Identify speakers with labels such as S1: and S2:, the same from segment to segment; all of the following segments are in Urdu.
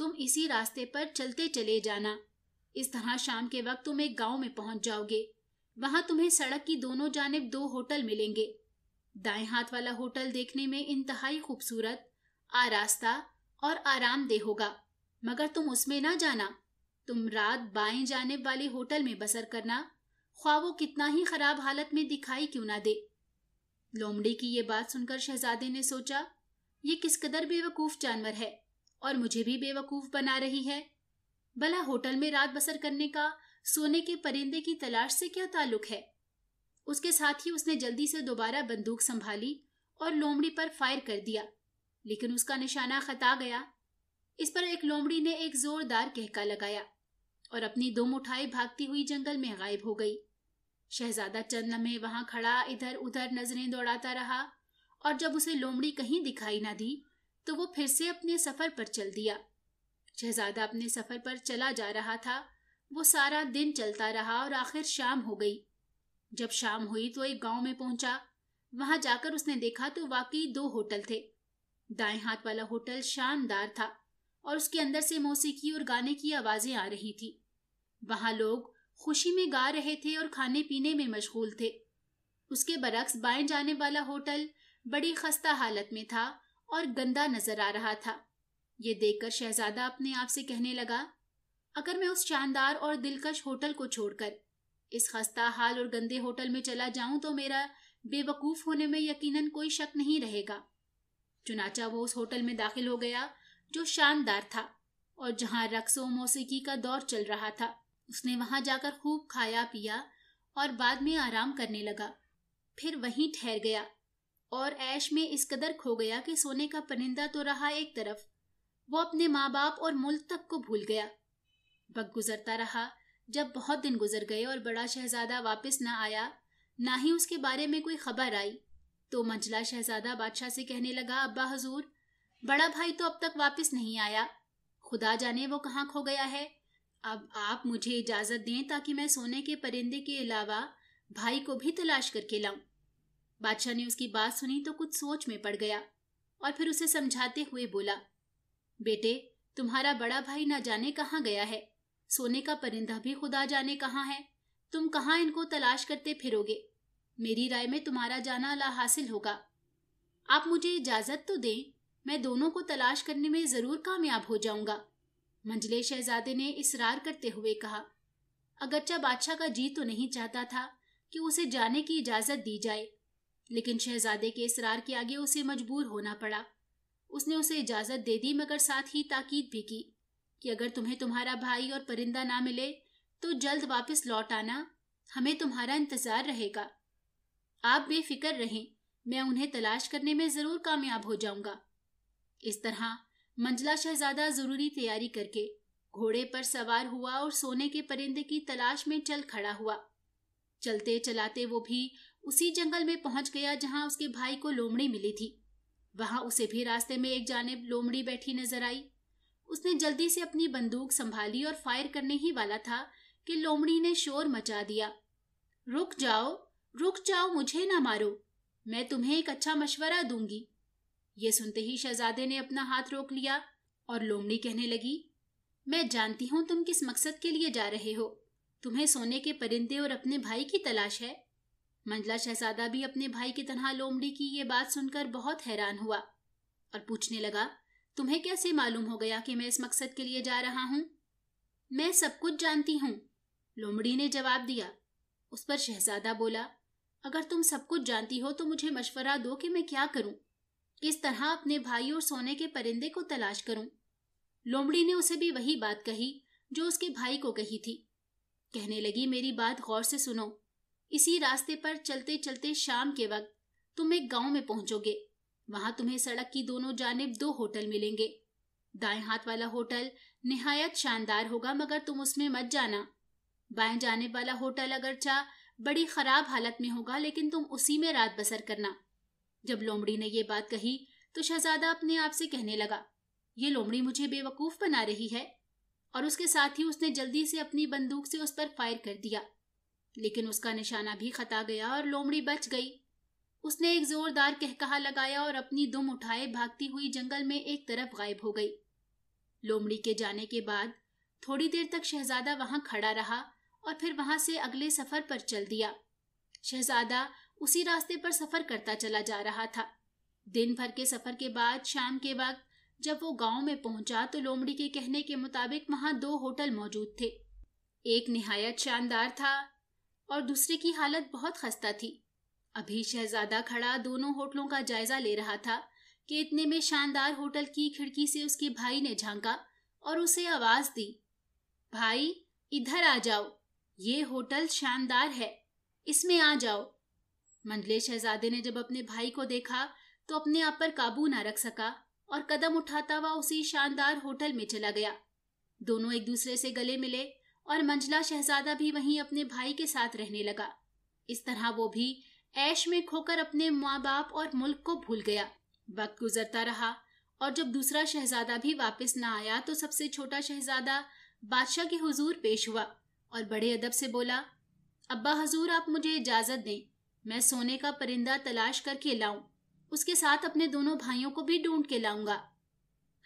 S1: تم اسی راستے پر چلتے چلے جانا، اس طرح شام کے وقت تم ایک گاؤں میں پہنچ جاؤ گے۔ وہاں تمہیں سڑک کی دونوں جانب 2 ہوٹل ملیں گے۔ دائیں ہاتھ والا ہوٹل دیکھنے میں انتہائی خوبصورت، آراستہ اور آرام دہ ہوگا، مگر تم اس میں نہ جانا۔ تم رات بائیں جانب والے ہوٹل میں بسر کرنا، خواہ وہ کتنا ہی خراب حالت میں دکھائی کیوں نہ دے۔ لومڑی کی یہ بات سن کر شہزادے نے سوچا، یہ کس قدر بے وقوف جانور ہے اور مجھے بھی بے وقوف بنا رہی ہے۔ بھلا ہوٹل میں رات بسر کرنے کا سونے کے پرندے کی تلاش سے کیا تعلق ہے؟ اس کے ساتھ ہی اس نے جلدی سے دوبارہ بندوق سنبھالی اور لومڑی پر فائر کر دیا، لیکن اس کا نشانہ خطا گیا۔ اس پر ایک لومڑی نے ایک زوردار کہکا لگایا اور اپنی دم اٹھائے بھاگتی ہوئی جنگل میں غائب ہو گئی۔ شہزادہ چند لمحے وہاں کھڑا ادھر ادھر نظریں دوڑاتا رہا، اور جب اسے لومڑی کہیں دکھائی نہ دی تو وہ پھر سے اپنے سفر پر چل دیا۔ شہزادہ اپنے سفر پر چلا جا رہا تھا۔ وہ سارا دن چلتا رہا اور آخر شام ہو گئی۔ جب شام ہوئی تو ایک گاؤں میں پہنچا۔ وہاں جا کر اس نے دیکھا تو واقعی 2 ہوٹل تھے۔ دائیں ہاتھ والا ہوٹل شاندار تھا اور اس کے اندر سے موسیقی اور گانے کی آوازیں آ رہی تھی۔ وہاں لوگ خوشی میں گا رہے تھے اور کھانے پینے میں مشغول تھے۔ اس کے برعکس بائیں جانب والا ہوٹل بڑی خستہ حالت میں تھا اور گندا نظر آ رہا تھا۔ یہ دیکھ کر شہزادہ اپنے آپ سے کہنے لگا، اگر میں اس شاندار اور دلکش ہوٹل کو چھوڑ کر اس خستہ حال اور گندے ہوٹل میں چلا جاؤں تو میرا بے وقوف ہونے میں یقیناً کوئی شک نہیں رہے گا۔ چنانچہ وہ اس ہوٹل میں داخل ہو گیا جو شاندار تھا اور جہاں رقص و موسیقی کا دور چل رہا تھا۔ اس نے وہاں جا کر خوب کھایا پیا اور بعد میں آرام کرنے لگا۔ پھر وہیں ٹھہر گیا اور عیش میں اس قدر کھو گیا کہ سونے کا پرندہ تو رہا ایک طرف، وہ اپنے ماں باپ اور ملک تک کو بھول گیا۔ وقت گزرتا رہا۔ جب بہت دن گزر گئے اور بڑا شہزادہ واپس نہ آیا، نہ ہی اس کے بارے میں کوئی خبر آئی، تو منجلا شہزادہ بادشاہ سے کہنے لگا، ابا حضور، بڑا بھائی تو اب تک واپس نہیں آیا، خدا جانے وہ کہاں کھو گیا ہے۔ اب آپ مجھے اجازت دیں تاکہ میں سونے کے پرندے کے علاوہ بھائی کو بھی تلاش کر کے لاؤں۔ بادشاہ نے اس کی بات سنی تو کچھ سوچ میں پڑ گیا اور پھر اسے سمجھاتے ہوئے بولا، بیٹے، تمہارا بڑا بھائی نہ جانے کہاں گیا ہے، سونے کا پرندہ بھی خدا جانے کہاں ہے، تم کہاں ان کو تلاش کرتے پھرو گے؟ میری رائے میں تمہارا جانا لا حاصل ہوگا۔ آپ مجھے اجازت تو دیں، میں دونوں کو تلاش کرنے میں ضرور کامیاب ہو جاؤں گا۔ منجلے شہزادے نے اصرار کرتے ہوئے کہا۔ اگرچہ بادشاہ کا جی تو نہیں چاہتا تھا کہ اسے جانے کی اجازت دی جائے، لیکن شہزادے کے اصرار کے آگے اسے مجبور ہونا پڑا۔ اس نے اسے اجازت دے دی، مگر ساتھ ہی تاکید بھی کی کہ اگر تمہیں تمہارا بھائی اور پرندہ نہ ملے تو جلد واپس لوٹ آنا، ہمیں تمہارا انتظار رہے گا۔ آپ بے فکر رہیں، میں انہیں تلاش کرنے میں ضرور کامیاب ہو جاؤں گا۔ اس طرح منجلا شہزادہ ضروری تیاری کر کے گھوڑے پر سوار ہوا اور سونے کے پرندے کی تلاش میں چل کھڑا ہوا۔ چلتے چلاتے وہ بھی اسی جنگل میں پہنچ گیا جہاں اس کے بھائی کو لومڑی ملی تھی۔ وہاں اسے بھی راستے میں ایک جانب لومڑی بیٹھی نظر آئی۔ اس نے جلدی سے اپنی بندوق سنبھالی اور فائر کرنے ہی والا تھا کہ لومڑی نے شور مچا دیا، رک جاؤ، رک جاؤ، مجھے نہ مارو، میں تمہیں ایک اچھا مشورہ دوں گی۔ یہ سنتے ہی شہزادے نے اپنا ہاتھ روک لیا اور لومڑی کہنے لگی، میں جانتی ہوں تم کس مقصد کے لیے جا رہے ہو، تمہیں سونے کے پرندے اور اپنے بھائی کی تلاش ہے۔ منجلا شہزادہ بھی اپنے بھائی کی طرح لومڑی کی یہ بات سن کر بہت حیران ہوا اور پوچھنے لگا، تمہیں کیسے معلوم ہو گیا کہ میں اس مقصد کے لیے جا رہا ہوں؟ میں سب کچھ جانتی ہوں، لومڑی نے جواب دیا۔ اس پر شہزادہ بولا، اگر تم سب کچھ جانتی ہو تو مجھے مشورہ دو کہ میں کیا کروں، کس طرح اپنے بھائی اور سونے کے پرندے کو تلاش کروں۔ لومڑی نے اسے بھی وہی بات کہی جو اس کے بھائی کو کہی تھی۔ کہنے لگی، میری بات غور سے سنو، اسی راستے پر چلتے چلتے شام کے وقت تم ایک گاؤں میں پہنچو گے۔ وہاں تمہیں سڑک کی دونوں جانب 2 ہوٹل ملیں گے۔ دائیں ہاتھ والا ہوٹل نہایت شاندار ہوگا، مگر تم اس میں مت جانا۔ بائیں جانب والا ہوٹل اگرچہ بڑی خراب حالت میں ہوگا، لیکن تم اسی میں رات بسر کرنا۔ جب لومڑی نے یہ بات کہی تو شہزادہ اپنے آپ سے کہنے لگا، یہ لومڑی مجھے بے وقوف بنا رہی ہے، اور اس کے ساتھ ہی اس نے جلدی سے اپنی بندوق سے اس پر فائر کر دیا، لیکن اس کا نشانہ بھی خطا گیا اور لومڑی بچ گئی۔ اس نے ایک زوردار کہکہا لگایا اور اپنی دم اٹھائے بھاگتی ہوئی جنگل میں ایک طرف غائب ہو گئی۔ لومڑی کے جانے کے بعد تھوڑی دیر تک شہزادہ وہاں کھڑا رہا اور پھر وہاں سے اگلے سفر پر چل دیا۔ شہزادہ اسی راستے پر سفر کرتا چلا جا رہا تھا۔ دن بھر کے سفر کے بعد شام کے وقت جب وہ گاؤں میں پہنچا تو لومڑی کے کہنے کے مطابق وہاں 2 ہوٹل موجود تھے۔ ایک نہایت شاندار تھا اور دوسرے کی حالت بہت خستہ تھی۔ ابھی شہزادہ کھڑا دونوں ہوٹلوں کا جائزہ لے رہا تھا کہ اتنے میں شاندار ہوٹل کی کھڑکی سے اس کے بھائی نے جھانکا اور اسے آواز دی، بھائی ادھر آ جاؤ، یہ ہوٹل شاندار ہے، اس میں آ جاؤ۔ منڈلے شہزادے نے جب اپنے بھائی کو دیکھا تو اپنے آپ پر قابو نہ رکھ سکا اور قدم اٹھاتا ہوا اسی شاندار ہوٹل میں چلا گیا۔ دونوں ایک دوسرے سے گلے ملے اور منجلا شہزادہ بھی وہیں اپنے بھائی کے ساتھ رہنے لگا۔ اس طرح وہ بھی عیش میں کھو کر اپنے ماں باپ اور ملک کو بھول گیا۔ وقت گزرتا رہا اور جب دوسرا شہزادہ بھی واپس نہ آیا تو سب سے چھوٹا شہزادہ بادشاہ کے حضور پیش ہوا اور بڑے ادب سے بولا، ابا حضور آپ مجھے اجازت دیں، میں سونے کا پرندہ تلاش کر کے لاؤں، اس کے ساتھ اپنے دونوں بھائیوں کو بھی ڈھونڈ کے لاؤں گا۔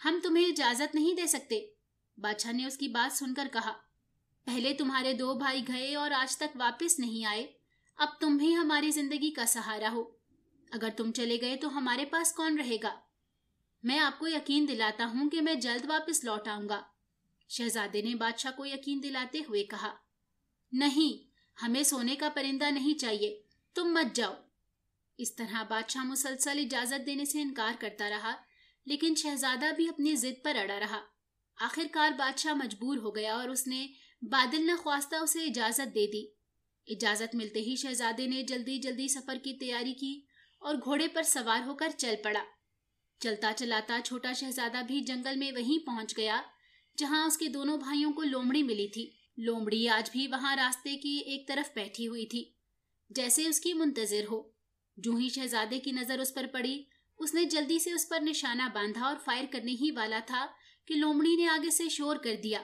S1: ہم تمہیں اجازت نہیں دے سکتے، بادشاہ نے اس کی بات سن کر کہا، پہلے تمہارے 2 بھائی گئے اور آج تک واپس نہیں آئے، اب تم بھی ہماری زندگی کا سہارا ہو، اگر تم چلے گئے تو ہمارے پاس کون رہے گا؟ میں آپ کو یقین دلاتا ہوں کہ میں جلد واپس لوٹ آؤں گا۔ شہزادے نے بادشاہ کو یقین دلاتے ہوئے کہا، نہیں، ہمیں سونے کا پرندہ نہیں چاہیے، تم مت جاؤ۔ اس طرح بادشاہ مسلسل اجازت دینے سے انکار کرتا رہا، لیکن شہزادہ بھی اپنی ضد پر اڑا رہا۔ آخر کار بادشاہ مجبور ہو گیا اور اس نے بادل نخواستہ اسے اجازت دے دی۔ اجازت ملتے ہی شہزادے نے جلدی جلدی سفر کی تیاری کی اور گھوڑے پر سوار ہو کر چل پڑا۔ چلتا چلاتا چھوٹا شہزادہ بھی جنگل میں وہیں پہنچ گیا جہاں اس کے دونوں بھائیوں کو لومڑی ملی تھی۔ لومڑی آج بھی وہاں راستے کی ایک طرف بیٹھی ہوئی تھی، جیسے اس کی منتظر ہو۔ جو ہی شہزادے کی نظر اس پر پڑی، اس نے جلدی سے اس پر نشانہ باندھا اور فائر کرنے ہی والا تھا کہ لومڑی نے آگے سے شور کر دیا،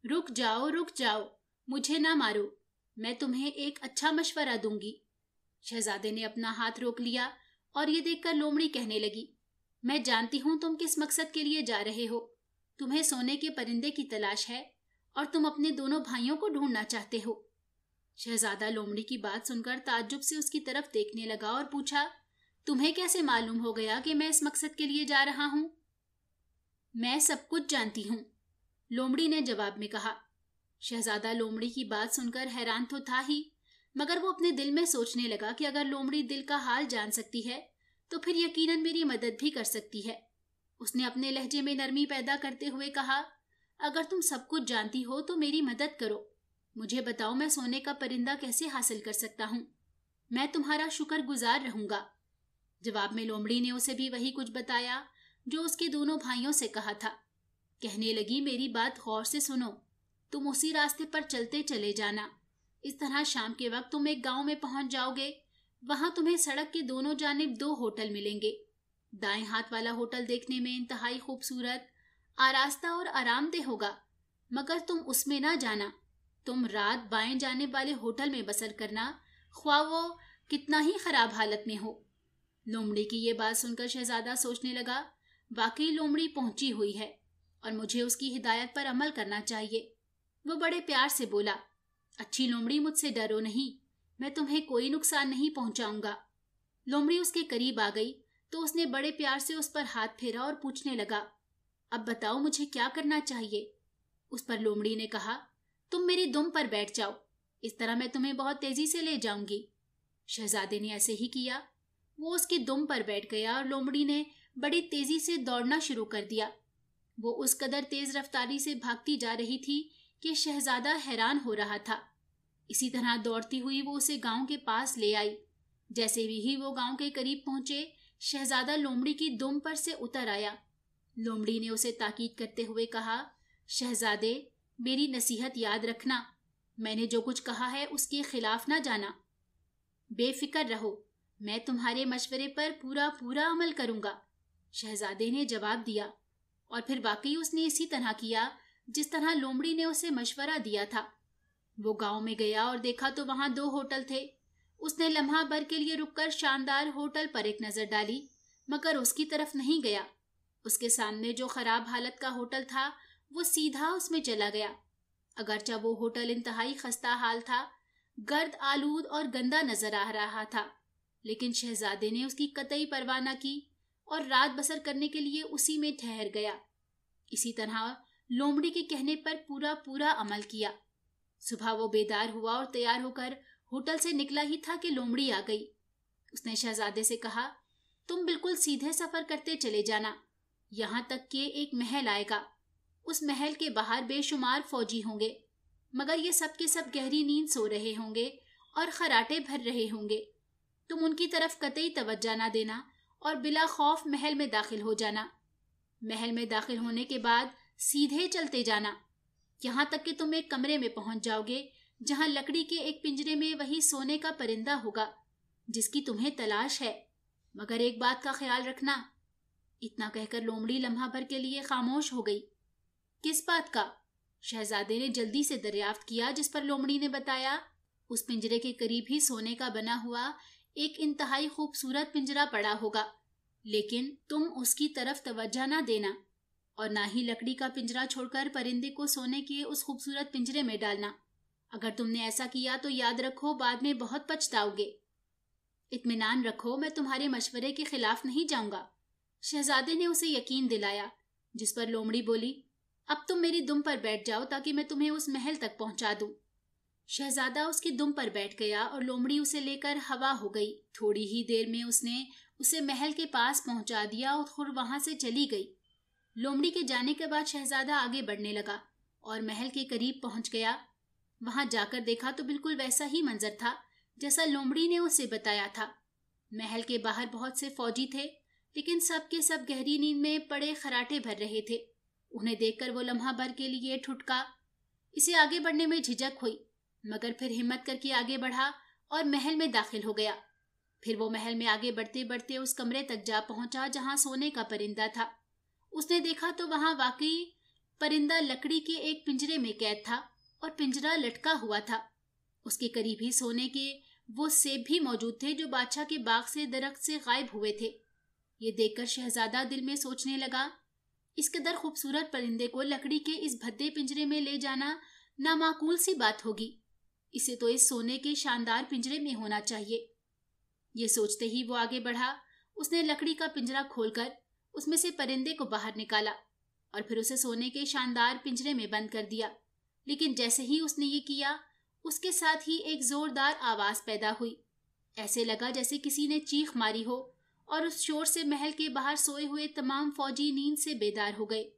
S1: رک جاؤ، رک جاؤ، مجھے نہ مارو، میں تمہیں ایک اچھا مشورہ دوں گی۔ شہزادے نے اپنا ہاتھ روک لیا اور یہ دیکھ کر لومڑی کہنے لگی، میں جانتی ہوں تم کس مقصد کے لیے جا رہے ہو، تمہیں سونے کے پرندے کی تلاش ہے اور تم اپنے دونوں بھائیوں کو ڈھونڈنا چاہتے ہو۔ شہزادہ لومڑی کی بات سن کر تعجب سے اس کی طرف دیکھنے لگا اور پوچھا، تمہیں کیسے معلوم ہو گیا کہ میں اس مقصد کے لیے جا رہا ہوں؟ میں سب کچھ جانتی ہوں، لومڑی نے جواب میں کہا۔ شہزادہ لومڑی کی بات سن کر حیران تو تھا ہی، مگر وہ اپنے دل میں سوچنے لگا کہ اگر لومڑی دل کا حال جان سکتی ہے تو پھر یقیناً میری مدد بھی کر سکتی ہے۔ اس نے اپنے لہجے میں نرمی پیدا کرتے ہوئے کہا، اگر تم سب کچھ جانتی ہو تو میری مدد کرو، مجھے بتاؤ میں سونے کا پرندہ کیسے حاصل کر سکتا ہوں، میں تمہارا شکر گزار رہوں گا۔ جواب میں لومڑی نے اسے بھی وہی کچھ بتایا جو اس کے دونوں بھائیوں سے کہا تھا۔ کہنے لگی، میری بات غور سے سنو، تم اسی راستے پر چلتے چلے جانا، اس طرح شام کے وقت تم ایک گاؤں میں پہنچ جاؤ گے، وہاں تمہیں سڑک کے دونوں جانب 2 ہوٹل ملیں گے۔ دائیں ہاتھ والا ہوٹل دیکھنے میں انتہائی خوبصورت، آراستہ اور آرام دہ ہوگا، مگر تم اس میں نہ جانا، تم رات بائیں جانب والے ہوٹل میں بسر کرنا، خواہ وہ کتنا ہی خراب حالت میں ہو۔ لومڑی کی یہ بات سن کر شہزادہ سوچنے لگا، واقعی لومڑی پہنچی ہوئی ہے اور مجھے اس کی ہدایت پر عمل کرنا چاہیے۔ وہ بڑے پیار سے بولا، اچھی لومڑی مجھ سے ڈرو نہیں، میں تمہیں کوئی نقصان نہیں پہنچاؤں گا۔ لومڑی اس کے قریب آ گئی تو اس نے بڑے پیار سے اس پر ہاتھ پھیرا اور پوچھنے لگا، اب بتاؤ مجھے کیا کرنا چاہیے؟ اس پر لومڑی نے کہا، تم میری دم پر بیٹھ جاؤ، اس طرح میں تمہیں بہت تیزی سے لے جاؤں گی۔ شہزادے نے ایسے ہی کیا، وہ اس کی دم پر بیٹھ گیا اور لومڑی نے بڑی تیزی سے دوڑنا شروع کر دیا۔ وہ اس قدر تیز رفتاری سے بھاگتی جا رہی تھی کہ شہزادہ حیران ہو رہا تھا۔ اسی طرح دوڑتی ہوئی وہ اسے گاؤں کے پاس لے آئی۔ جیسے ہی وہ گاؤں کے قریب پہنچے، شہزادہ لومڑی کی دم پر سے اتر آیا۔ لومڑی نے اسے تاکید کرتے ہوئے کہا، شہزادے، میری نصیحت یاد رکھنا، میں نے جو کچھ کہا ہے اس کے خلاف نہ جانا۔ بے فکر رہو، میں تمہارے مشورے پر پورا عمل کروں گا، شہزادے نے جواب دیا۔ اور پھر واقعی اس نے اسی طرح کیا جس طرح لومڑی نے اسے مشورہ دیا تھا۔ وہ گاؤں میں گیا اور دیکھا تو وہاں 2 ہوٹل تھے۔ اس نے لمحہ بھر کے لیے رک کر شاندار ہوٹل پر ایک نظر ڈالی، مگر اس کی طرف نہیں گیا۔ اس کے سامنے جو خراب حالت کا ہوٹل تھا وہ سیدھا اس میں چلا گیا۔ اگرچہ وہ ہوٹل انتہائی خستہ حال تھا، گرد آلود اور گندا نظر آ رہا تھا، لیکن شہزادے نے اس کی قطعی پرواہ نہ کی اور رات بسر کرنے کے لیے اسی میں ٹھہر گیا۔ اسی طرح لومڑی کے کہنے پر پورا عمل کیا۔ صبح وہ بیدار ہوا اور تیار ہو کر ہوٹل سے نکلا ہی تھا کہ لومڑی آ گئی۔ اس نے شہزادے سے کہا، تم بالکل سیدھے سفر کرتے چلے جانا، یہاں تک کہ ایک محل آئے گا۔ اس محل کے باہر بے شمار فوجی ہوں گے، مگر یہ سب کے سب گہری نیند سو رہے ہوں گے اور خراٹے بھر رہے ہوں گے۔ تم ان کی طرف قطعی توجہ نہ دینا اور بلا خوف محل میں داخل ہو جانا۔ محل میں داخل ہونے کے بعد سیدھے چلتے جانا، یہاں تک کہ تم ایک کمرے میں پہنچ جاؤ گے جہاں لکڑی کے ایک پنجرے میں وہی سونے کا پرندہ ہوگا جس کی تمہیں تلاش ہے، مگر ایک بات کا خیال رکھنا۔ اتنا کہہ کر لومڑی لمحہ بھر کے لیے خاموش ہو گئی۔ کس بات کا؟ شہزادے نے جلدی سے دریافت کیا، جس پر لومڑی نے بتایا، اس پنجرے کے قریب ہی سونے کا بنا ہوا ایک انتہائی خوبصورت پنجرا پڑا ہوگا، لیکن تم اس کی طرف توجہ نہ دینا اور نہ ہی لکڑی کا پنجرا چھوڑ کر پرندے کو سونے کے اس خوبصورت پنجرے میں ڈالنا۔ اگر تم نے ایسا کیا تو یاد رکھو بعد میں بہت پچھتاؤ گے۔ اطمینان رکھو، میں تمہارے مشورے کے خلاف نہیں جاؤں گا۔ شہزادے نے اسے یقین دلایا، جس پر لومڑی بولی، اب تم میری دم پر بیٹھ جاؤ تاکہ میں تمہیں اس محل تک پہنچا دوں۔ شہزادہ اس کی دم پر بیٹھ گیا اور لومڑی اسے لے کر ہوا ہو گئی۔ تھوڑی ہی دیر میں اس نے اسے محل کے پاس پہنچا دیا اور خود وہاں سے چلی گئی۔ لومڑی کے جانے کے بعد شہزادہ آگے بڑھنے لگا اور محل کے قریب پہنچ گیا۔ وہاں جا کر دیکھا تو بالکل ویسا ہی منظر تھا جیسا لومڑی نے اسے بتایا تھا۔ محل کے باہر بہت سے فوجی تھے، لیکن سب کے سب گہری نیند میں پڑے خراٹے بھر رہے تھے۔ انہیں دیکھ کر وہ لمحہ بھر کے لیے ٹھٹکا۔ اسے آگے بڑھنے میں جھجک ہوئی، مگر پھر ہمت کر کے آگے بڑھا اور محل میں داخل ہو گیا۔ پھر وہ محل میں آگے بڑھتے بڑھتے اس کمرے تک جا پہنچا جہاں سونے کا پرندہ تھا۔ اس نے دیکھا تو وہاں واقعی پرندہ لکڑی کے ایک پنجرے میں قید تھا اور پنجرا لٹکا ہوا تھا۔ اس کے قریب ہی سونے کے وہ سیب بھی موجود تھے جو بادشاہ کے باغ سے درخت سے غائب ہوئے تھے۔ یہ دیکھ کر شہزادہ دل میں سوچنے لگا، اس قدر خوبصورت پرندے کو لکڑی کے اس بھدے پنجرے میں لے جانا نامعقول سی بات ہوگی۔ اسے تو اس سونے کے شاندار پنجرے میں ہونا چاہیے۔ یہ سوچتے ہی وہ آگے بڑھا۔ اس نے لکڑی کا پنجرا کھول کر اس میں سے پرندے کو باہر نکالا اور پھر اسے سونے کے شاندار پنجرے میں بند کر دیا۔ لیکن جیسے ہی اس نے یہ کیا، اس کے ساتھ ہی ایک زوردار آواز پیدا ہوئی۔ ایسے لگا جیسے کسی نے چیخ ماری ہو، اور اس شور سے محل کے باہر سوئے ہوئے تمام فوجی نیند سے بیدار ہو گئے۔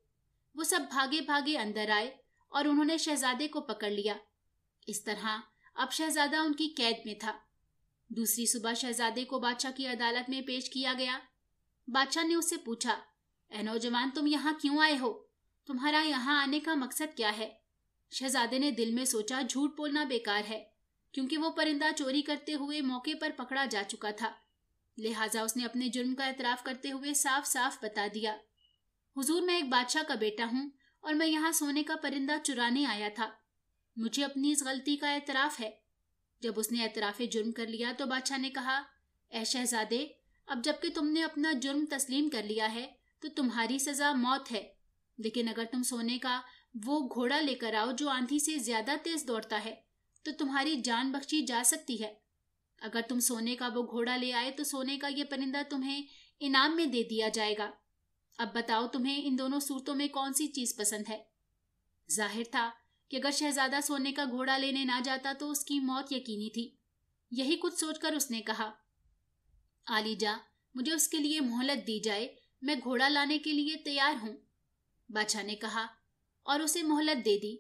S1: وہ سب بھاگے بھاگے اندر آئے اور انہوں نے شہزادے کو پکڑ لیا۔ اس طرح اب شہزادہ ان کی قید میں تھا۔ دوسری صبح شہزادے کو بادشاہ کی عدالت میں پیش کیا گیا۔ بادشاہ نے اس سے پوچھا، اے نوجوان، تم یہاں کیوں آئے ہو؟ تمہارا یہاں آنے کا مقصد کیا ہے؟ شہزادے نے دل میں سوچا، جھوٹ بولنا بیکار ہے، کیونکہ وہ پرندہ چوری کرتے ہوئے موقع پر پکڑا جا چکا تھا۔ لہٰذا اس نے اپنے جرم کا اعتراف کرتے ہوئے صاف صاف بتا دیا، حضور، میں ایک بادشاہ کا بیٹا ہوں اور میں یہاں سونے کا پرندہ چرانے آیا تھا۔ مجھے اپنی اس غلطی کا اعتراف ہے۔ جب اس نے اعتراف جرم کر لیا تو بادشاہ نے کہا، اے شہزادے، اب جب کہ تم نے اپنا جرم تسلیم کر لیا ہے تو تمہاری سزا موت ہے، لیکن اگر تم سونے کا وہ گھوڑا لے کر آؤ جو آندھی سے زیادہ تیز دوڑتا ہے تو تمہاری جان بخشی جا سکتی ہے۔ اگر تم سونے کا وہ گھوڑا لے آئے تو سونے کا یہ پرندہ تمہیں انعام میں دے دیا جائے گا۔ اب بتاؤ تمہیں ان دونوں صورتوں میں کون سی چیز پسند ہے؟ ظاہر تھا کہ اگر شہزادہ سونے کا گھوڑا لینے نہ جاتا تو اس کی موت یقینی تھی۔ یہی کچھ سوچ کر اس نے کہا، عالی جاں، مجھے اس کے لیے مہلت دی جائے، میں گھوڑا لانے کے لیے تیار ہوں۔ بادشاہ نے کہا اور اسے مہلت دے دی،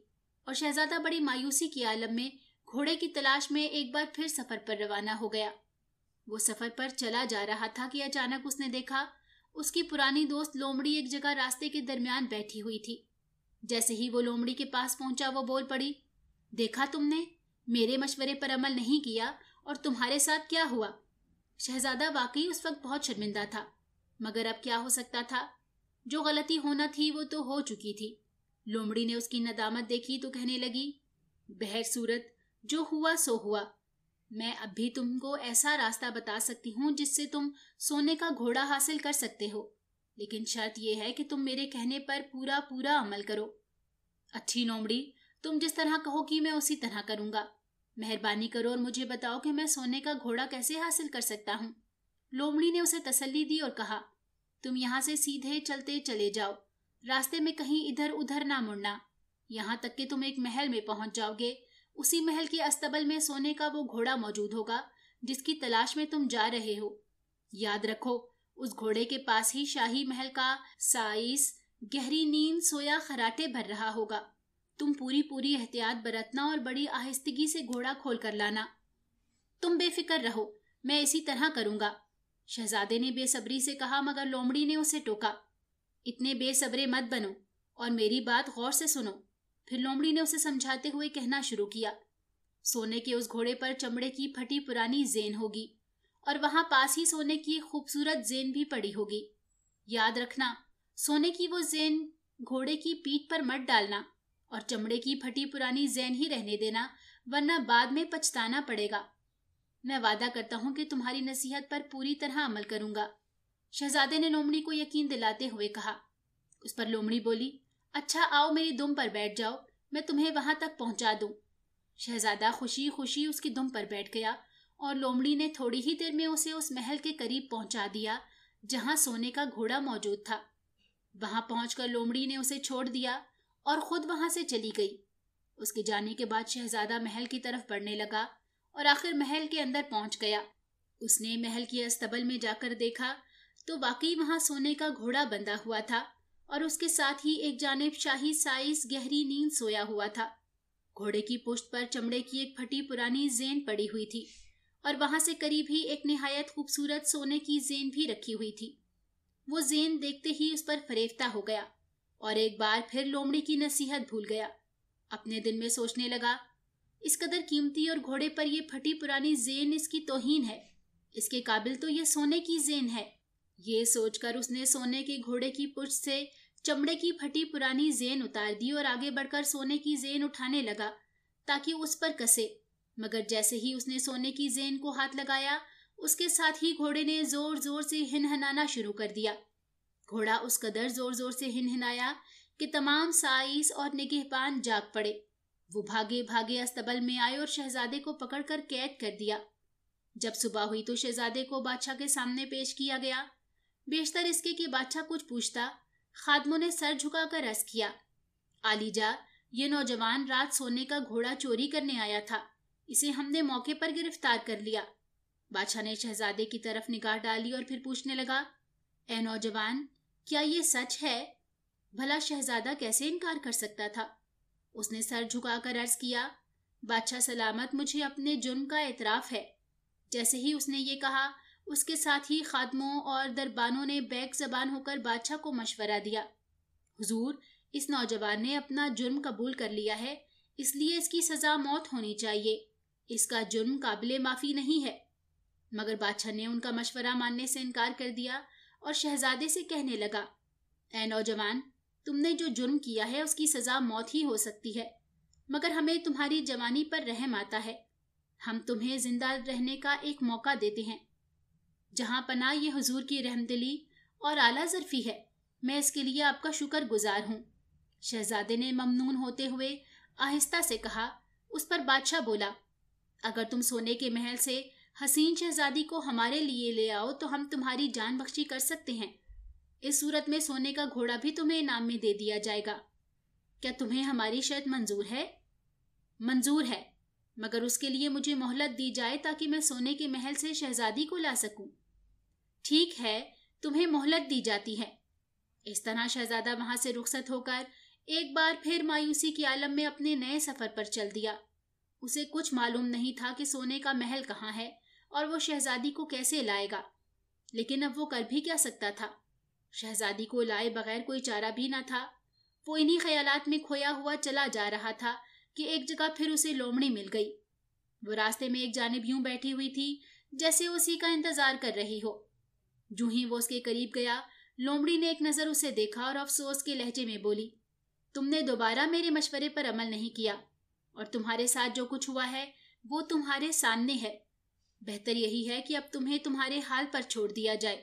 S1: اور شہزادہ بڑی مایوسی کے عالم میں گھوڑے کی تلاش میں ایک بار پھر سفر پر روانہ ہو گیا۔ وہ سفر پر چلا جا رہا تھا کہ اچانک اس نے دیکھا اس کی پرانی دوست لومڑی ایک جگہ راستے کے درمیان بیٹھی ہوئی تھی۔ جیسے ہی وہ لومڑی کے پاس پہنچا وہ بول پڑی، دیکھا تم نے میرے مشورے پر عمل نہیں کیا اور تمہارے ساتھ کیا ہوا؟ شہزادہ واقعی اس وقت بہت شرمندہ تھا، مگر اب کیا ہو سکتا تھا؟ جو غلطی ہونا تھی وہ تو ہو چکی تھی۔ لومڑی نے اس کی ندامت دیکھی تو کہنے لگی، بہر صورت جو ہوا سو ہوا، میں اب بھی تم کو ایسا راستہ بتا سکتی ہوں جس سے تم سونے کا گھوڑا حاصل کر سکتے ہو، لیکن شرط یہ ہے کہ تم میرے کہنے پر پورا پورا عمل کرو۔ اچھی لومڑی، تم جس طرح کہو گی میں اسی طرح کروں گا۔ مہربانی کرو اور مجھے بتاؤ کہ میں سونے کا گھوڑا کیسے حاصل کر سکتا ہوں۔ لومڑی نے اسے تسلی دی اور کہا، تم یہاں سے سیدھے چلتے چلے جاؤ، راستے میں کہیں ادھر ادھر نہ مڑنا، یہاں تک کہ تم ایک محل میں پہنچ جاؤ گے۔ اسی محل کے استبل میں سونے کا وہ گھوڑا موجود ہوگا جس کی تلاش میں تم جا رہے ہو۔ یاد رکھو، اس گھوڑے کے پاس ہی شاہی محل کا سائس گہری نیند سویا خراٹے بھر رہا ہوگا۔ تم پوری احتیاط برتنا اور بڑی آہستگی سے گھوڑا کھول کر لانا۔ تم بے فکر رہو، میں اسی طرح کروں گا، شہزادے نے بے صبری سے کہا، مگر لومڑی نے اسے ٹوکا، اتنے بے صبرے مت بنو اور میری بات غور سے سنو۔ پھر لومڑی نے اسے سمجھاتے ہوئے کہنا شروع کیا، سونے کے اس گھوڑے پر چمڑے کی پھٹی پرانی زین ہوگی اور وہاں پاس ہی سونے کی ایک خوبصورت زین بھی پڑی ہوگی۔ یاد رکھنا، سونے کی وہ زین گھوڑے کی پیٹھ پر مت ڈالنا اور چمڑے کی پھٹی پرانی زین ہی رہنے دینا، ورنہ بعد میں پچھتانا پڑے گا۔ میں وعدہ کرتا ہوں کہ تمہاری نصیحت پر پوری طرح عمل کروں گا، شہزادے نے لومڑی کو یقین دلاتے ہوئے کہا۔ اس پر لومڑی بولی، اچھا آؤ میری دم پر بیٹھ جاؤ، میں تمہیں وہاں تک پہنچا دوں۔ شہزادہ خوشی خوشی اس کی دم پر بیٹھ گیا اور لومڑی نے تھوڑی ہی دیر میں اسے اس محل کے قریب پہنچا دیا جہاں سونے کا گھوڑا موجود تھا۔ وہاں پہنچ کر لومڑی نے اسے چھوڑ دیا اور خود وہاں سے چلی گئی۔ اس کے جانے کے بعد شہزادہ محل کی طرف بڑھنے لگا اور آخر محل کے اندر پہنچ گیا۔ اس نے محل کی استبل میں جا کر دیکھا تو واقعی وہاں سونے کا گھوڑا بندھا ہوا تھا اور اس کے ساتھ ہی ایک جانب شاہی سائس گہری نیند سویا ہوا تھا۔ گھوڑے کی پشت پر چمڑے کی ایک پھٹی پرانی زین پڑی ہوئی تھی اور وہاں سے قریب ہی ایک نہایت خوبصورت سونے کی زین بھی رکھی ہوئی تھی۔ وہ زین دیکھتے ہی اس پر فریفتہ ہو گیا اور ایک بار پھر لومڑی کی نصیحت بھول گیا۔ اپنے دل میں سوچنے لگا، اس قدر قیمتی اور گھوڑے پر یہ پھٹی پرانی زین اس کی توہین ہے، اس کے قابل تو یہ سونے کی زین ہے۔ یہ سوچ کر اس نے سونے کے گھوڑے کی پشت سے چمڑے کی پھٹی پرانی زین اتار دی اور آگے بڑھ کر سونے کی زین اٹھانے لگا تاکہ اس پر کسے، مگر جیسے ہی اس نے سونے کی زین کو ہاتھ لگایا، اس کے ساتھ ہی گھوڑے نے زور زور سے ہنہنانا شروع کر دیا۔ گھوڑا اس قدر زور زور سے ہنہنایا کہ تمام سائس اور نگہبان جاگ پڑے۔ وہ بھاگے بھاگے استبل میں آئے اور شہزادے کو پکڑ کر قید کر دیا۔ جب صبح ہوئی تو شہزادے کو بادشاہ کے سامنے پیش کیا گیا۔ بیشتر اس کے کہ بادشاہ کچھ پوچھتا، خادموں نے سر جھکا کر عرض کیا، عالیجا، یہ نوجوان رات سونے کا گھوڑا چوری کرنے آیا تھا، اسے ہم نے موقع پر گرفتار کر لیا۔ بادشاہ نے شہزادے کی طرف نگاہ ڈالی اور پھر پوچھنے لگا، اے نوجوان، کیا یہ سچ ہے؟ بھلا شہزادہ کیسے انکار کر سکتا تھا؟ اس نے سر جھکا کر عرض کیا، بادشاہ سلامت، مجھے اپنے جرم کا اعتراف ہے۔ جیسے ہی اس نے یہ کہا، اس کے ساتھ ہی خادموں اور دربانوں نے بیک زبان ہو کر بادشاہ کو مشورہ دیا، حضور، اس نوجوان نے اپنا جرم قبول کر لیا ہے، اس لیے اس کی سزا موت ہونی چاہیے، اس کا جرم قابل معافی نہیں ہے۔ مگر بادشاہ نے ان کا مشورہ ماننے سے انکار کر دیا اور شہزادے سے کہنے لگا، اے نوجوان، تم نے جو جرم کیا ہے اس کی سزا موت ہی ہو سکتی ہے، مگر ہمیں تمہاری جوانی پر رحم آتا ہے، ہم تمہیں زندہ رہنے کا ایک موقع دیتے ہیں۔ جہاں پناہ یہ حضور کی رحمدلی اور اعلیٰ ظرفی ہے، میں اس کے لیے آپ کا شکر گزار ہوں۔ شہزادے نے ممنون ہوتے ہوئے آہستہ سے کہا۔ اس پر بادشاہ بولا، اگر تم سونے کے محل سے حسین شہزادی کو ہمارے لیے لے آؤ تو ہم تمہاری جان بخشی کر سکتے ہیں، اس صورت میں سونے کا گھوڑا بھی تمہیں انعام میں دے دیا جائے گا۔ کیا تمہیں ہماری شرط منظور ہے؟ منظور ہے، مگر اس کے لیے مجھے مہلت دی جائے تاکہ میں سونے کے محل سے شہزادی کو لا سکوں۔ ٹھیک ہے، تمہیں مہلت دی جاتی ہے۔ اس طرح شہزادہ وہاں سے رخصت ہو کر ایک بار پھر مایوسی کے عالم میں اپنے نئے سفر پر چل دیا۔ اسے کچھ معلوم نہیں تھا کہ سونے کا محل کہاں ہے اور وہ شہزادی کو کیسے لائے گا، لیکن اب وہ کر بھی کیا سکتا تھا؟ شہزادی کو لائے بغیر کوئی چارہ بھی نہ تھا۔ وہ انہی خیالات میں کھویا ہوا چلا جا رہا تھا کہ ایک جگہ پھر اسے لومڑی مل گئی۔ وہ راستے میں ایک جانب یوں بیٹھی ہوئی تھی جیسے اسی کا انتظار کر رہی ہو۔ جو ہی وہ اس کے قریب گیا، لومڑی نے ایک نظر اسے دیکھا اور افسوس کے لہجے میں بولی، تم نے دوبارہ میرے مشورے پر عمل نہیں کیا اور تمہارے ساتھ جو کچھ ہوا ہے وہ تمہارے سامنے ہے۔ بہتر یہی ہے کہ اب تمہیں تمہارے حال پر چھوڑ دیا جائے۔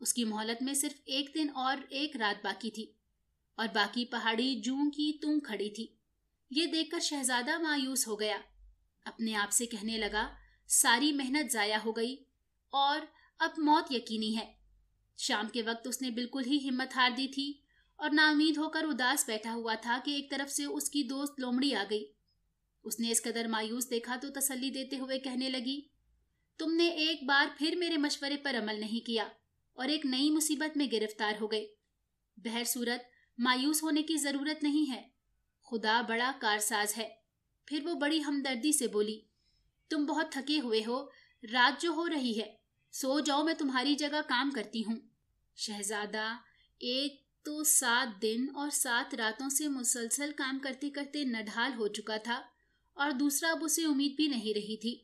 S1: اس کی مہلت میں صرف 1 دن اور 1 رات باقی تھی اور باقی پہاڑی جوں کی توں کھڑی تھی۔ یہ دیکھ کر شہزادہ مایوس ہو گیا، اپنے آپ سے کہنے لگا ساری محنت ضائع ہو گئی اور اب موت یقینی ہے۔ شام کے وقت اس نے بالکل ہی ہمت ہار دی تھی اور نا امید ہو کر اداس بیٹھا ہوا تھا کہ ایک طرف سے اس کی دوست لومڑی آ گئی۔ اس نے اس قدر مایوس دیکھا تو تسلی دیتے ہوئے کہنے لگی، تم نے ایک بار پھر میرے مشورے پر عمل نہیں کیا اور ایک نئی مصیبت میں گرفتار ہو گئے۔ بہر صورت مایوس ہونے کی ضرورت نہیں ہے، خدا بڑا کارساز ہے۔ پھر وہ بڑی ہمدردی سے بولی، تم بہت تھکے ہوئے ہو، رات جو ہو رہی ہے، سو جاؤ، میں تمہاری جگہ کام کرتی ہوں۔ شہزادہ ایک تو 7 دن اور 7 راتوں سے مسلسل کام کرتے کرتے نڈھال ہو چکا تھا اور دوسرا اب اسے امید بھی نہیں رہی تھی،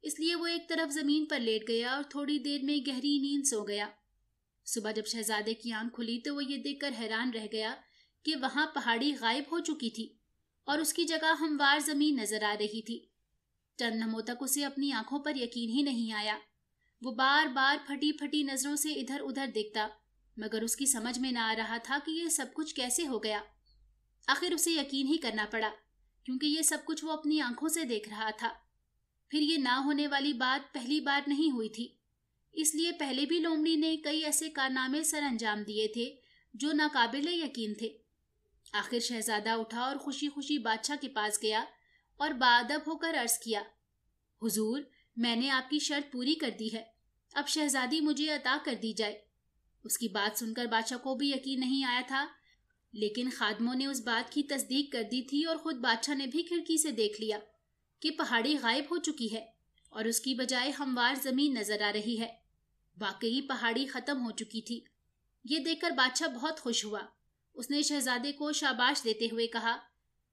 S1: اس لیے وہ ایک طرف زمین پر لیٹ گیا اور تھوڑی دیر میں گہری نیند سو گیا۔ صبح جب شہزادے کی آنکھ کھلی تو وہ یہ دیکھ کر حیران رہ گیا کہ وہاں پہاڑی غائب ہو چکی تھی اور اس کی جگہ ہموار زمین نظر آ رہی تھی۔ چند لمحوں تک اسے اپنی آنکھوں پر یقین ہی نہیں آیا۔ وہ بار بار پھٹی پھٹی نظروں سے ادھر ادھر دیکھتا، مگر اس کی سمجھ میں نہ آ رہا تھا کہ یہ سب کچھ کیسے ہو گیا۔ آخر اسے یقین ہی کرنا پڑا، کیونکہ یہ سب کچھ وہ اپنی آنکھوں سے دیکھ رہا تھا۔ پھر یہ نہ ہونے والی بات پہلی بار نہیں ہوئی تھی، اس لیے پہلے بھی لومڑی نے کئی ایسے کارنامے سر انجام دیے تھے جو ناقابل یقین تھے۔ آخر شہزادہ اٹھا اور خوشی خوشی بادشاہ کے پاس گیا اور باادب ہو کر عرض کیا، حضور، میں نے آپ کی شرط پوری کر دی ہے، اب شہزادی مجھے عطا کر دی جائے۔ اس کی بات سن کر بادشاہ کو بھی یقین نہیں آیا تھا، لیکن خادموں نے اس بات کی تصدیق کر دی تھی اور خود بادشاہ نے بھی کھڑکی سے دیکھ لیا کہ پہاڑی غائب ہو چکی ہے اور اس کی بجائے ہموار زمین نظر آ رہی ہے۔ واقعی پہاڑی ختم ہو چکی تھی۔ یہ دیکھ کر بادشاہ بہت خوش ہوا۔ اس نے شہزادے کو شاباش دیتے ہوئے کہا،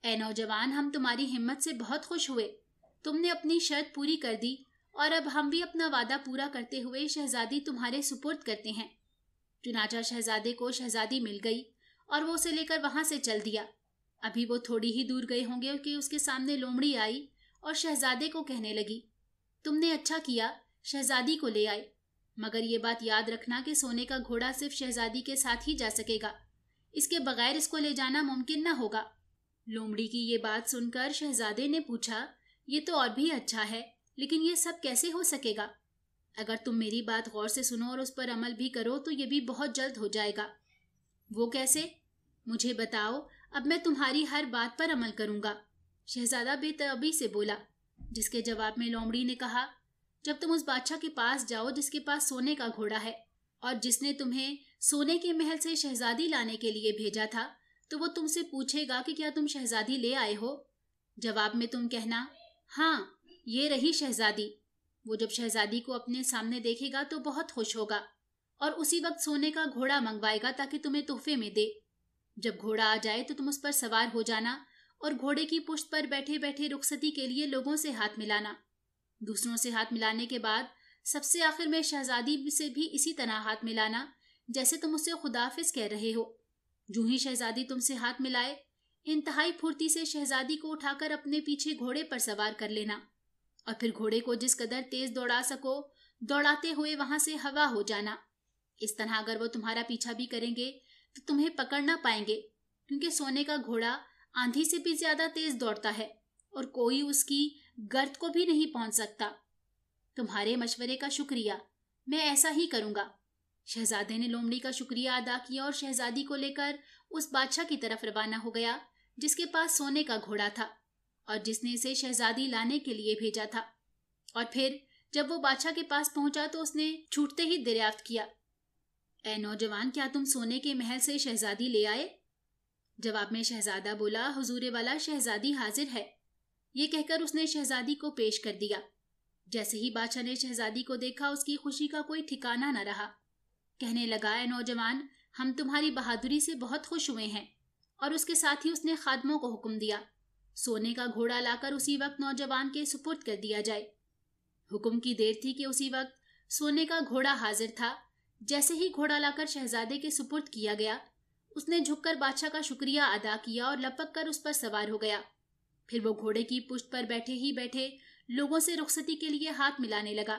S1: اے نوجوان، ہم تمہاری ہمت سے بہت خوش ہوئے، تم نے اپنی شرط پوری کر دی اور اب ہم بھی اپنا وعدہ پورا کرتے ہوئے شہزادی تمہارے سپرد کرتے ہیں۔ چنانچہ شہزادے کو شہزادی مل گئی اور وہ اسے لے کر وہاں سے چل دیا۔ ابھی وہ تھوڑی ہی دور گئے ہوں گے کہ اس کے سامنے لومڑی آئی اور شہزادے کو کہنے لگی، تم نے اچھا کیا، شہزادی کو لے آئے، مگر یہ بات یاد رکھنا کہ سونے کا گھوڑا صرف شہزادی کے ساتھ ہی جا سکے گا، اس کے بغیر اس کو لے جانا ممکن نہ ہوگا۔ لومڑی کی یہ بات سن کر شہزادے نے پوچھا، یہ تو اور بھی اچھا ہے، لیکن یہ سب کیسے ہو سکے گا؟ اگر تم میری بات غور سے سنو اور اس پر عمل بھی کرو تو یہ بھی بہت جلد ہو جائے گا۔ وہ کیسے؟ مجھے بتاؤ، اب میں تمہاری ہر بات پر عمل کروں گا، شہزادہ بے تابی سے بولا، جس کے جواب میں لومڑی نے کہا، جب تم اس بادشاہ کے پاس جاؤ جس کے پاس سونے کا گھوڑا ہے اور جس نے تمہیں سونے کے محل سے شہزادی لانے کے لیے بھیجا تھا، تو وہ تم سے پوچھے گا کہ کیا تم شہزادی لے آئے ہو؟ جواب میں تم کہنا، ہاں، یہ رہی شہزادی۔ وہ جب شہزادی کو اپنے سامنے دیکھے گا تو بہت خوش ہوگا اور اسی وقت سونے کا گھوڑا منگوائے گا تاکہ تمہیں تحفے میں دے۔ جب گھوڑا آ جائے تو تم اس پر سوار ہو جانا اور گھوڑے کی پشت پر بیٹھے بیٹھے رخصتی کے لیے لوگوں سے ہاتھ ملانا۔ دوسروں سے ہاتھ ملانے کے بعد سب سے آخر میں شہزادی سے بھی اسی طرح ہاتھ ملانا جیسے تم اسے خداحافظ کہہ رہے ہو۔ جو ہی شہزادی تم سے ہاتھ ملائے، انتہائی پھرتی سے شہزادی کو اٹھا کر اپنے پیچھے گھوڑے پر سوار کر لینا اور پھر گھوڑے کو جس قدر تیز دوڑا سکو دوڑاتے ہوئے وہاں سے ہوا ہو جانا۔ اس طرح اگر وہ تمہارا پیچھا بھی کریں گے تو تمہیں پکڑ نہ پائیں گے، کیونکہ سونے کا گھوڑا آندھی سے بھی زیادہ تیز دوڑتا ہے اور کوئی اس کی گرد کو بھی نہیں پہنچ سکتا۔ تمہارے مشورے کا شکریہ، میں ایسا ہی کروں گا۔ شہزادے نے لومڑی کا شکریہ ادا کیا اور شہزادی کو لے کر اس بادشاہ کی طرف روانہ ہو گیا جس کے پاس سونے کا گھوڑا تھا اور جس نے اسے شہزادی لانے کے لیے بھیجا تھا۔ اور پھر جب وہ بادشاہ کے پاس پہنچا تو اس نے چھوٹتے ہی دریافت کیا، اے نوجوان، کیا تم سونے کے محل سے شہزادی لے آئے؟ جواب میں شہزادہ بولا، حضور والا، شہزادی حاضر ہے۔ یہ کہہ کر اس نے شہزادی کو پیش کر دیا۔ جیسے ہی بادشاہ نے شہزادی کو دیکھا اس کی خوشی کا کوئی ٹھکانہ نہ رہا۔ کہنے لگا، اے نوجوان، ہم تمہاری بہادری سے بہت خوش ہوئے ہیں۔ اور اس کے ساتھ ہی اس نے خادموں کو حکم دیا، سونے کا گھوڑا لا کر اسی وقت نوجوان کے سپرد کر دیا جائے۔ حکم کی دیر تھی کہ اسی وقت سونے کا گھوڑا حاضر تھا۔ جیسے ہی گھوڑا لا کر شہزادے کے سپرد کیا گیا، اس نے جھک کر بادشاہ کا شکریہ ادا کیا اور لپک کر اس پر سوار ہو گیا۔ پھر وہ گھوڑے کی پشت پر بیٹھے ہی بیٹھے لوگوں سے رخصتی کے لیے ہاتھ ملانے لگا۔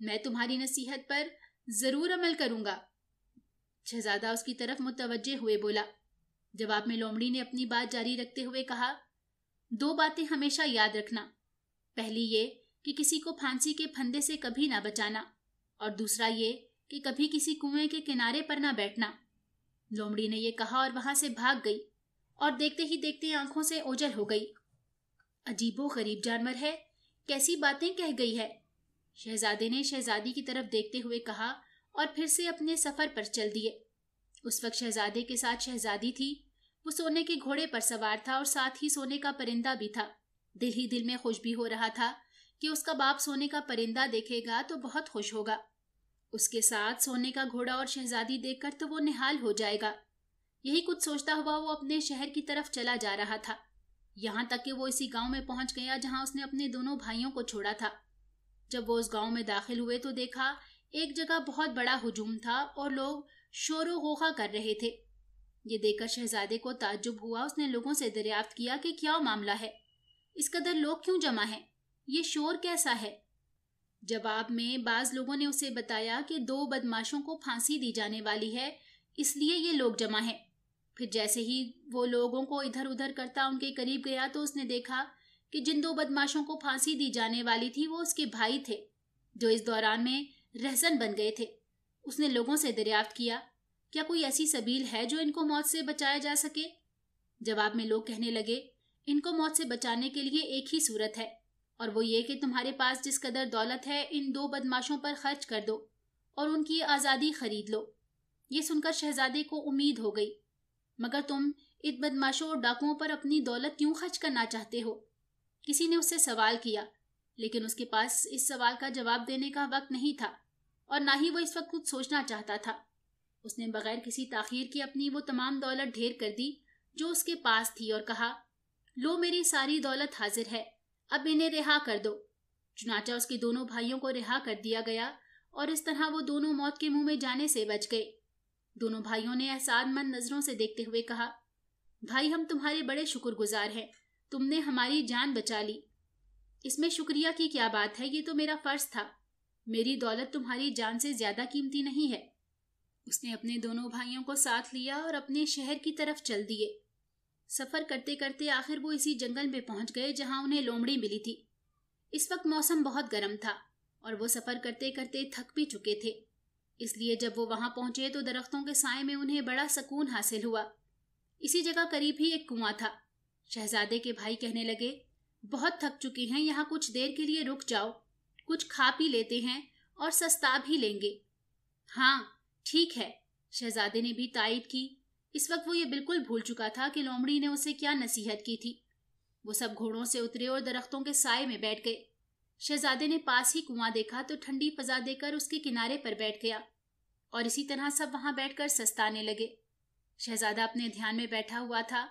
S1: میں تمہاری نصیحت پر ضرور عمل کروں گا۔ شہزادہ اس کی طرف متوجہ ہوئے بولا۔ جواب میں لومڑی نے اپنی بات جاری رکھتے ہوئے کہا، 2 باتیں ہمیشہ یاد رکھنا۔ پہلی یہ کہ کسی کو پھانسی کے پھندے سے کبھی نہ بچانا، اور دوسرا یہ کہ کبھی کسی کنویں کے کنارے پر نہ بیٹھنا۔ لومڑی نے یہ کہا اور وہاں سے بھاگ گئی، اور دیکھتے ہی دیکھتے آنکھوں سے اوجھل ہو گئی۔ عجیب و غریب جانور ہے، کیسی باتیں کہہ گئی ہے، شہزادے نے شہزادی کی طرف دیکھتے ہوئے کہا، اور پھر سے اپنے سفر پر چل دیے۔ اس وقت شہزادے کے ساتھ شہزادی تھی۔ وہ سونے کے گھوڑے پر سوار تھا اور ساتھ ہی سونے کا پرندہ بھی تھا۔ دل ہی دل میں خوش بھی ہو رہا تھا کہ اس کا باپ سونے کا پرندہ دیکھے گا تو بہت خوش ہوگا۔ اس کے ساتھ سونے کا گھوڑا اور شہزادی دیکھ کر تو وہ نہال ہو جائے گا۔ یہی کچھ سوچتا ہوا وہ اپنے شہر کی طرف چلا جا رہا تھا، یہاں تک کہ وہ اسی گاؤں میں پہنچ گیا جہاں اس نے اپنے دونوں بھائیوں کو چھوڑا تھا۔ جب وہ اس گاؤں میں داخل ہوئے تو دیکھا ایک جگہ بہت بڑا ہجوم تھا اور لوگ شور و غوغا کر رہے تھے۔ یہ دیکھ کر شہزادے کو تعجب ہوا۔ اس نے لوگوں سے دریافت کیا کہ کیا معاملہ ہے، اس قدر لوگ کیوں جمع ہیں، یہ شور کیسا ہے؟ جواب میں بعض لوگوں نے اسے بتایا کہ 2 بدماشوں کو پھانسی دی جانے والی ہے، اس لیے یہ لوگ جمع ہیں۔ پھر جیسے ہی وہ لوگوں کو ادھر ادھر کرتا ان کے قریب گیا تو اس نے دیکھا کہ جن 2 بدماشوں کو پھانسی دی جانے والی تھی وہ اس کے بھائی تھے، جو اس دوران میں رہزن بن گئے تھے۔ اس نے لوگوں سے دریافت کیا، کیا کوئی ایسی سبیل ہے جو ان کو موت سے بچایا جا سکے؟ جواب میں لوگ کہنے لگے، ان کو موت سے بچانے کے لیے ایک ہی صورت ہے، اور وہ یہ کہ تمہارے پاس جس قدر دولت ہے ان 2 بدماشوں پر خرچ کر دو اور ان کی آزادی خرید لو۔ یہ سن کر شہزادے کو امید ہو گئی، مگر تم ان بدماشوں اور ڈاکوؤں پر اپنی دولت کیوں خرچ کرنا چاہتے ہو؟ کسی نے اس سے سوال کیا، لیکن اس کے پاس اس سوال کا جواب دینے کا وقت نہیں تھا، اور نہ ہی وہ اس وقت کچھ سوچنا چاہتا تھا۔ اس نے بغیر کسی تاخیر کے اپنی وہ تمام دولت ڈھیر کر دی جو اس کے پاس تھی اور کہا، لو میری ساری دولت حاضر ہے، اب انہیں رہا کر دو۔ چنانچہ اس کے دونوں بھائیوں کو رہا کر دیا گیا، اور اس طرح وہ دونوں موت کے منہ میں جانے سے بچ گئے۔ دونوں بھائیوں نے احسان مند نظروں سے دیکھتے ہوئے کہا، بھائی ہم تمہارے بڑے شکر گزار ہیں، تم نے ہماری جان بچا لی۔ اس میں شکریہ کی کیا بات ہے، یہ تو میرا فرض تھا، میری دولت تمہاری جان سے زیادہ قیمتی نہیں ہے۔ اس نے اپنے دونوں بھائیوں کو ساتھ لیا اور اپنے شہر کی طرف چل دیے۔ سفر کرتے کرتے آخر وہ اسی جنگل میں پہنچ گئے جہاں انہیں لومڑی ملی تھی۔ اس وقت موسم بہت گرم تھا اور وہ سفر کرتے کرتے تھک بھی چکے تھے، اس لیے جب وہ وہاں پہنچے تو درختوں کے سائے میں انہیں بڑا سکون حاصل ہوا۔ اسی جگہ قریب ہی ایک کنواں تھا۔ شہزادے کے بھائی کہنے لگے، بہت تھک چکے ہیں، یہاں کچھ دیر کے لیے رک جاؤ، کچھ کھا پی لیتے ہیں اور سستا بھی لیں گے۔ ہاں ٹھیک ہے، شہزادے نے بھی تائید کی۔ اس وقت وہ یہ بالکل بھول چکا تھا کہ لومڑی نے اسے کیا نصیحت کی تھی۔ وہ سب گھوڑوں سے اترے اور درختوں کے سائے میں بیٹھ گئے۔ شہزادے نے پاس ہی کنواں دیکھا تو ٹھنڈی فضا دے کر اس کے کنارے پر بیٹھ گیا، اور اسی طرح سب وہاں بیٹھ کر سستانے لگے۔ شہزادہ اپنے دھیان میں بیٹھا ہوا تھا۔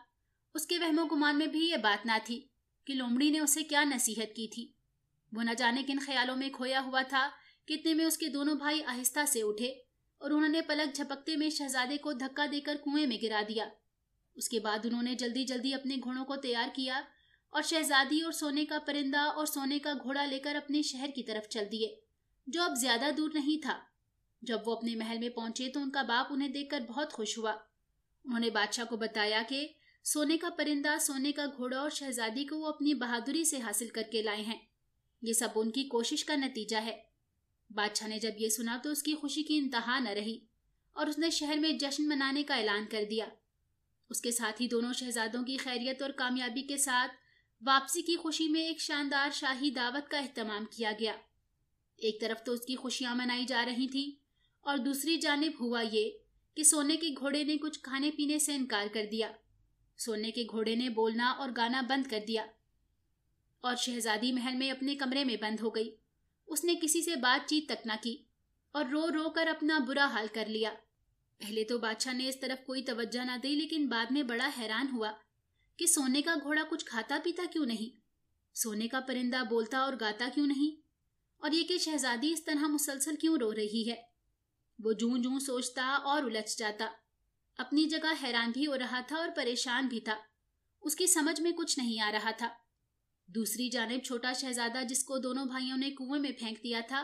S1: اس کے وہم و گمان میں بھی یہ بات نہ تھی کہ لومڑی نے اسے کیا نصیحت کی تھی۔ وہ نہ جانے کن خیالوں میں کھویا ہوا تھا کہ اتنے میں اس کے دونوں بھائی آہستہ سے اٹھے اور انہوں نے پلک جھپکتے میں شہزادے کو دھکا دے کر کنویں میں گرا دیا۔ اس کے بعد انہوں نے جلدی جلدی اپنے گھوڑوں کو تیار کیا اور شہزادی اور سونے کا پرندہ اور سونے کا گھوڑا لے کر اپنے شہر کی طرف چل دیے، جو اب زیادہ دور نہیں تھا۔ جب وہ اپنے محل میں پہنچے تو ان کا باپ انہیں دیکھ کر بہت خوش ہوا۔ انہوں نے بادشاہ کو بتایا کہ سونے کا پرندہ، سونے کا گھوڑا اور شہزادی کو وہ اپنی بہادری سے حاصل کر کے لائے ہیں، یہ سب ان کی کوشش کا نتیجہ ہے۔ بادشاہ نے جب یہ سنا تو اس کی خوشی کی انتہا نہ رہی اور اس نے شہر میں جشن منانے کا اعلان کر دیا۔ اس کے ساتھ ہی دونوں شہزادوں کی خیریت اور کامیابی کے ساتھ واپسی کی خوشی میں ایک شاندار شاہی دعوت کا اہتمام کیا گیا۔ ایک طرف تو اس کی خوشیاں منائی جا رہی تھیں اور دوسری جانب ہوا یہ کہ سونے کے گھوڑے نے کچھ کھانے پینے سے انکار کر دیا۔ سونے کے گھوڑے نے بولنا اور گانا بند کر دیا اور شہزادی محل میں اپنے کمرے میں بند ہو گئی۔ اس نے کسی سے بات چیت تک نہ کی اور رو رو کر اپنا برا حال کر لیا۔ پہلے تو بادشاہ نے اس طرف کوئی توجہ نہ دی، لیکن بعد میں بڑا حیران ہوا کہ سونے کا گھوڑا کچھ کھاتا پیتا کیوں نہیں، سونے کا پرندہ بولتا اور گاتا کیوں نہیں، اور یہ کہ شہزادی اس طرح مسلسل کیوں رو رہی ہے۔ وہ جوں جوں سوچتا اور الجھ جاتا، اپنی جگہ حیران بھی ہو رہا تھا اور پریشان بھی تھا۔ اس کی سمجھ میں کچھ نہیں آ رہا تھا۔ دوسری جانب چھوٹا شہزادہ، جس کو دونوں بھائیوں نے کنویں میں پھینک دیا تھا،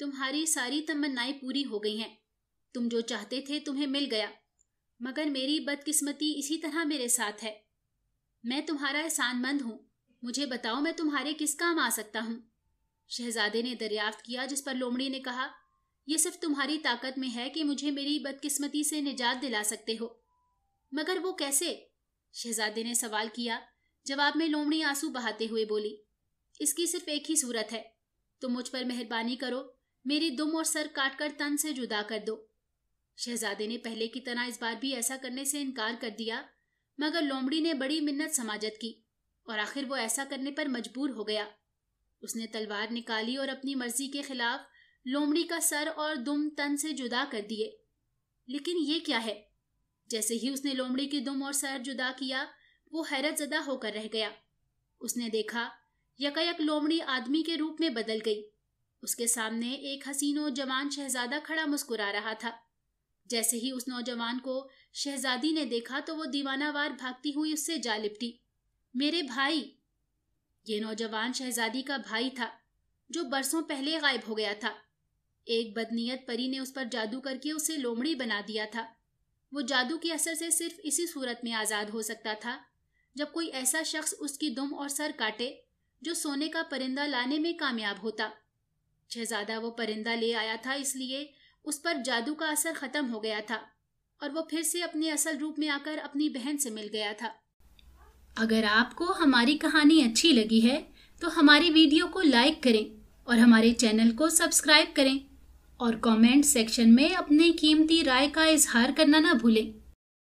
S1: تمہاری ساری تمنائیں پوری ہو گئی ہیں، تم جو چاہتے تھے تمہیں مل گیا، مگر میری بدقسمتی اسی طرح میرے ساتھ ہے۔ میں تمہارا احسان مند ہوں، مجھے بتاؤ میں تمہارے کس کام آ سکتا ہوں؟ شہزادے نے دریافت کیا، جس پر لومڑی نے کہا، یہ صرف تمہاری طاقت میں ہے کہ مجھے میری بدقسمتی سے نجات دلا سکتے ہو۔ مگر وہ کیسے؟ شہزادے نے سوال کیا۔ جواب میں لومڑی آنسو بہاتے ہوئے بولی، اس کی صرف ایک ہی صورت ہے، تم مجھ پر مہربانی کرو، میری دم اور سر کاٹ کر تن سے جدا کر دو۔ شہزادے نے پہلے کی طرح اس بار بھی ایسا کرنے سے انکار کر دیا، مگر لومڑی نے بڑی منت سماجت کی اور آخر وہ ایسا کرنے پر مجبور ہو گیا۔ اس نے تلوار نکالی اور اپنی مرضی کے خلاف لومڑی کا سر اور دم تن سے جدا کر دیے۔ لیکن یہ کیا ہے؟ جیسے ہی اس نے لومڑی کی دم اور سر جدا کیا، وہ حیرت زدہ ہو کر رہ گیا۔ اس نے دیکھا یکایک لومڑی آدمی کے روپ میں بدل گئی۔ اس کے سامنے ایک حسین و جوان شہزادہ کھڑا مسکرا رہا تھا۔ جیسے ہی اس نوجوان کو شہزادی نے دیکھا تو وہ دیوانہ وار بھاگتی ہوئی اس سے جا لپٹی۔ میرے بھائی! یہ نوجوان شہزادی کا بھائی تھا جو برسوں پہلے غائب ہو گیا تھا۔ ایک بدنیت پری نے اس پر جادو کر کے اسے لومڑی بنا دیا تھا۔ وہ جادو کے اثر سے صرف اسی صورت میں آزاد ہو سکتا تھا جب کوئی ایسا شخص اس کی دم اور سر کاٹے جو سونے کا پرندہ لانے میں کامیاب ہوتا۔ شہزادہ وہ پرندہ لے آیا تھا، اس لیے اس پر جادو کا اثر ختم ہو گیا تھا اور وہ پھر سے اپنے اصل روپ میں آ کر اپنی بہن سے مل گیا تھا۔ اگر آپ کو ہماری کہانی اچھی لگی ہے تو ہماری ویڈیو کو لائک کریں اور ہمارے چینل کو سبسکرائب کریں اور کامنٹ سیکشن میں اپنی قیمتی رائے کا اظہار کرنا نہ بھولیں۔